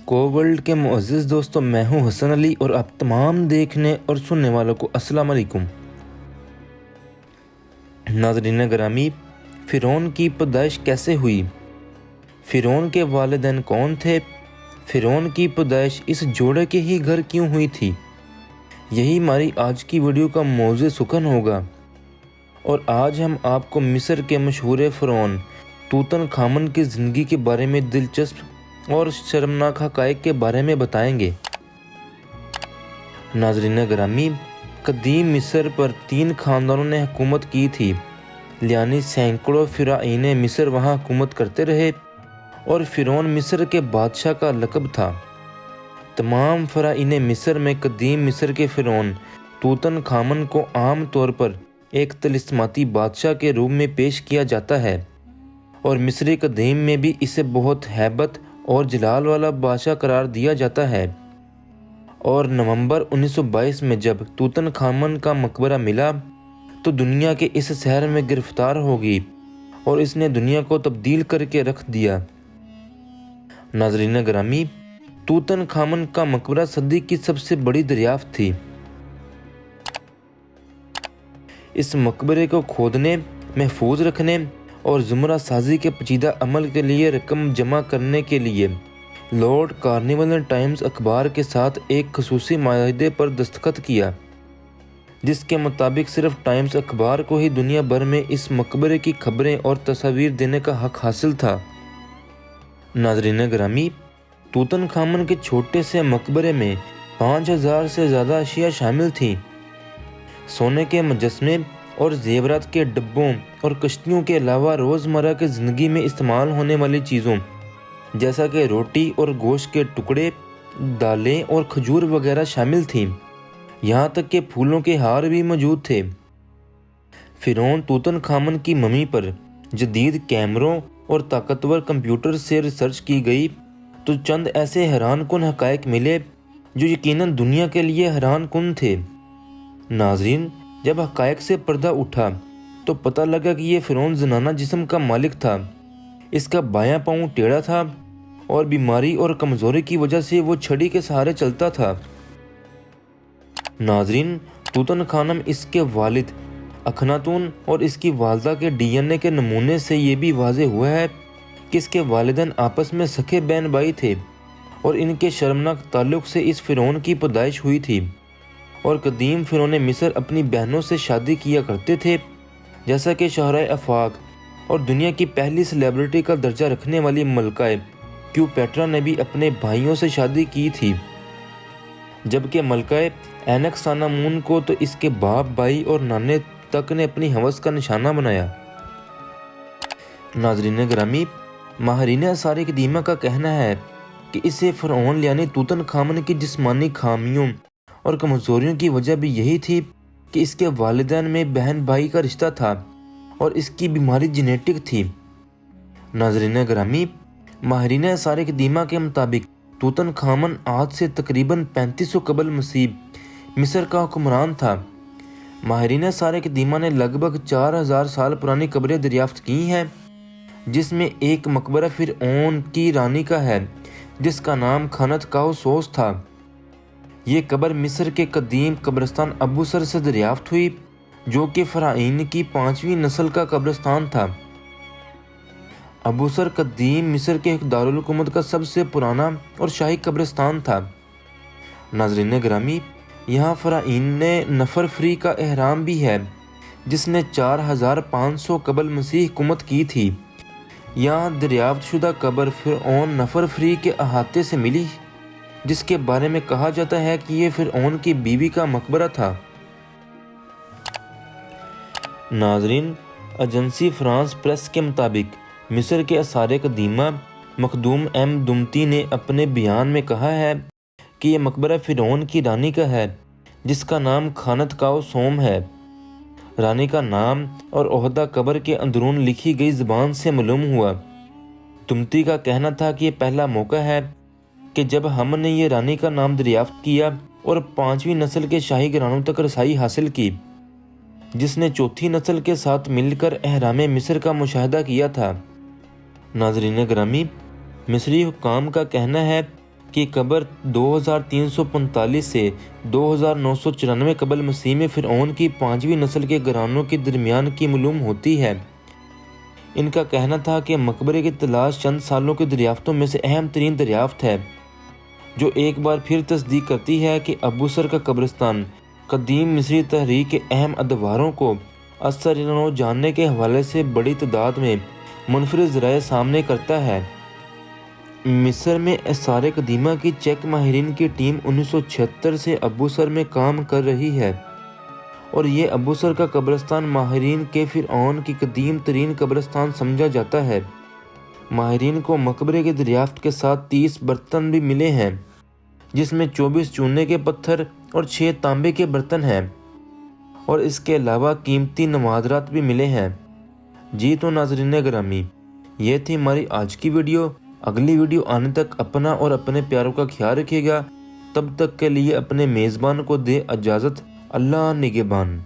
کو ورلڈ کے معزز دوستوں، میں ہوں حسن علی اور آپ تمام دیکھنے اور سننے والوں کو السلام علیکم۔ ناظرین گرامی، فرعون کی پیدائش کیسے ہوئی؟ فرعون کے والدین کون تھے؟ فرعون کی پیدائش اس جوڑے کے ہی گھر کیوں ہوئی تھی؟ یہی ہماری آج کی ویڈیو کا موضوع سخن ہوگا، اور آج ہم آپ کو مصر کے مشہور فرعون توت عنخ آمن کی زندگی کے بارے میں دلچسپ اور شرمناک حقائق کے بارے میں بتائیں گے۔ ناظرین گرامی، قدیم مصر پر 3 خاندانوں نے حکومت کی تھی، یعنی سینکڑوں فراعین مصر وہاں حکومت کرتے رہے، اور فرعون مصر کے بادشاہ کا لقب تھا۔ تمام فراعین مصر میں قدیم مصر کے فرعون توت عنخ آمن کو عام طور پر ایک طلسماتی بادشاہ کے روپ میں پیش کیا جاتا ہے، اور مصری قدیم میں بھی اسے بہت ہیبت اور جلال والا بادشاہ قرار دیا جاتا ہے۔ اور نومبر 1922 میں جب توت عنخ آمن کا مقبرہ ملا تو دنیا کے اس سحر میں گرفتار ہو گئی، اور اس نے دنیا کو تبدیل کر کے رکھ دیا۔ ناظرین گرامی، توت عنخ آمن کا مقبرہ صدی کی سب سے بڑی دریافت تھی۔ اس مقبرے کو کھودنے، محفوظ رکھنے اور زمرہ سازی کے پیچیدہ عمل کے لیے رقم جمع کرنے کے لیے لارڈ کارنوال نے ٹائمز اخبار کے ساتھ ایک خصوصی معاہدے پر دستخط کیا، جس کے مطابق صرف ٹائمز اخبار کو ہی دنیا بھر میں اس مقبرے کی خبریں اور تصاویر دینے کا حق حاصل تھا۔ ناظرین گرامی، توت عنخ آمن کے چھوٹے سے مقبرے میں 5000 سے زیادہ اشیاء شامل تھیں۔ سونے کے مجسمے اور زیورات کے ڈبوں اور کشتیوں کے علاوہ روزمرہ کی زندگی میں استعمال ہونے والی چیزوں جیسا کہ روٹی اور گوشت کے ٹکڑے، دالیں اور کھجور وغیرہ شامل تھیں، یہاں تک کہ پھولوں کے ہار بھی موجود تھے۔ فرعون توت عنخ آمن کی ممی پر جدید کیمروں اور طاقتور کمپیوٹر سے ریسرچ کی گئی تو چند ایسے حیران کن حقائق ملے جو یقیناً دنیا کے لیے حیران کن تھے۔ ناظرین، جب حقائق سے پردہ اٹھا تو پتہ لگا کہ یہ فرعون زنانہ جسم کا مالک تھا۔ اس کا بایاں پاؤں ٹیڑھا تھا، اور بیماری اور کمزوری کی وجہ سے وہ چھڑی کے سہارے چلتا تھا۔ ناظرین، توت عنخ آمن، اس کے والد اخناتون اور اس کی والدہ کے ڈی این اے کے نمونے سے یہ بھی واضح ہوا ہے کہ اس کے والدین آپس میں سکے بہن بھائی تھے، اور ان کے شرمناک تعلق سے اس فرعون کی پیدائش ہوئی تھی۔ اور قدیم فرعون مصر اپنی بہنوں سے شادی کیا کرتے تھے، جیسا کہ شاہراہ آفاق اور دنیا کی پہلی سیلیبریٹی کا درجہ رکھنے والی ملکہ کلیوپیٹرا نے بھی اپنے بھائیوں سے شادی کی تھی، جبکہ ملکہ اینکسانامون کو تو اس کے باپ، بھائی اور نانے تک نے اپنی ہوس کا نشانہ بنایا۔ ناظرین گرامی، ماہرین آثار قدیمہ کا کہنا ہے کہ اسے فرعون یعنی توت عنخ آمن کی جسمانی خامیوں اور کمزوریوں کی وجہ بھی یہی تھی کہ اس کے والدین میں بہن بھائی کا رشتہ تھا، اور اس کی بیماری جینیٹک تھی۔ ناظرین گرامی، ماہرین آثار قدیمہ کے مطابق توت عنخ آمن آج سے تقریباً 3500 قبل مسیح مصر کا حکمران تھا۔ ماہرین آثار قدیمہ نے لگ بھگ 4000 سال پرانی قبریں دریافت کی ہیں، جس میں ایک مقبرہ فرعون کی رانی کا ہے جس کا نام خانت کاؤسوس تھا۔ یہ قبر مصر کے قدیم قبرستان ابو سر سے دریافت ہوئی، جو کہ فراعین کی 5ویں نسل کا قبرستان تھا۔ ابو سر قدیم مصر کے دارالحکومت کا سب سے پرانا اور شاہی قبرستان تھا۔ ناظرین گرامی، یہاں فراعین نفر فری کا اہرام بھی ہے، جس نے 4500 قبل مسیح حکومت کی تھی۔ یہاں دریافت شدہ قبر فرعون نفر فری کے احاطے سے ملی، جس کے بارے میں کہا جاتا ہے کہ یہ فرعون کی بیوی کا مقبرہ تھا۔ ناظرین، ایجنسی فرانس پریس کے مطابق مصر کے آثار قدیمہ مخدوم ایم دمتی نے اپنے بیان میں کہا ہے کہ یہ مقبرہ فرعون کی رانی کا ہے، جس کا نام خانت کاؤسوم ہے۔ رانی کا نام اور عہدہ قبر کے اندرون لکھی گئی زبان سے معلوم ہوا۔ دمتی کا کہنا تھا کہ یہ پہلا موقع ہے کہ جب ہم نے یہ رانی کا نام دریافت کیا اور 5ویں نسل کے شاہی گھرانوں تک رسائی حاصل کی، جس نے 4تھی نسل کے ساتھ مل کر اہرام مصر کا مشاہدہ کیا تھا۔ ناظرین گرامی، مصری حکام کا کہنا ہے کی قبر 2345 سے 2994 قبل مسیح میں فرعون کی 5ویں نسل کے گھرانوں کے درمیان کی معلوم ہوتی ہے۔ ان کا کہنا تھا کہ مقبرے کی تلاش چند سالوں کی دریافتوں میں سے اہم ترین دریافت ہے، جو ایک بار پھر تصدیق کرتی ہے کہ ابو سر کا قبرستان قدیم مصری تحریک کے اہم ادواروں کو اثر جاننے کے حوالے سے بڑی تعداد میں منفرد ذرائع سامنے کرتا ہے۔ مصر میں آثار قدیمہ کی چیک ماہرین کی ٹیم 1976 سے ابو سر میں کام کر رہی ہے، اور یہ ابو سر کا قبرستان ماہرین کے فرعون کی قدیم ترین قبرستان سمجھا جاتا ہے۔ ماہرین کو مقبرے کی دریافت کے ساتھ 30 برتن بھی ملے ہیں، جس میں 24 چونے کے پتھر اور 6 تانبے کے برتن ہیں، اور اس کے علاوہ قیمتی نوادرات بھی ملے ہیں۔ جی تو ناظرین گرامی، یہ تھی ہماری آج کی ویڈیو۔ اگلی ویڈیو آنے تک اپنا اور اپنے پیاروں کا خیال رکھیے گا۔ تب تک کے لیے اپنے میزبان کو دے اجازت۔ اللہ نگہبان۔